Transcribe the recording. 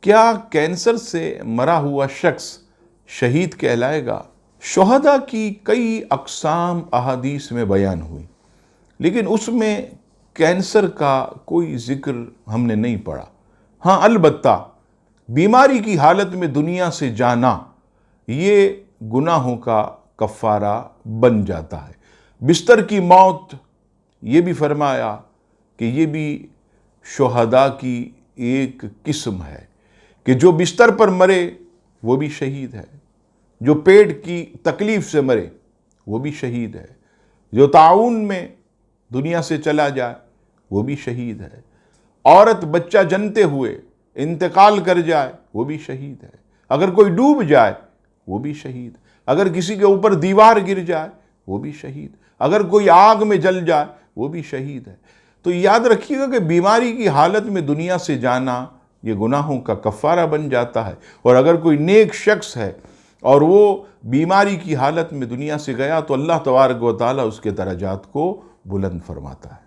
کیا کینسر سے مرا ہوا شخص شہید کہلائے گا؟ شہداء کی کئی اقسام احادیث میں بیان ہوئی، لیکن اس میں کینسر کا کوئی ذکر ہم نے نہیں پڑھا۔ ہاں، البتہ بیماری کی حالت میں دنیا سے جانا یہ گناہوں کا کفارہ بن جاتا ہے۔ بستر کی موت، یہ بھی فرمایا کہ یہ بھی شہداء کی ایک قسم ہے کہ جو بستر پر مرے وہ بھی شہید ہے، جو پیٹ کی تکلیف سے مرے وہ بھی شہید ہے، جو طاعون میں دنیا سے چلا جائے وہ بھی شہید ہے، عورت بچہ جنتے ہوئے انتقال کر جائے وہ بھی شہید ہے، اگر کوئی ڈوب جائے وہ بھی شہید، اگر کسی کے اوپر دیوار گر جائے وہ بھی شہید، اگر کوئی آگ میں جل جائے وہ بھی شہید ہے۔ تو یاد رکھیے گا کہ بیماری کی حالت میں دنیا سے جانا یہ گناہوں کا کفارہ بن جاتا ہے، اور اگر کوئی نیک شخص ہے اور وہ بیماری کی حالت میں دنیا سے گیا تو اللہ تبارک و تعالیٰ اس کے درجات کو بلند فرماتا ہے۔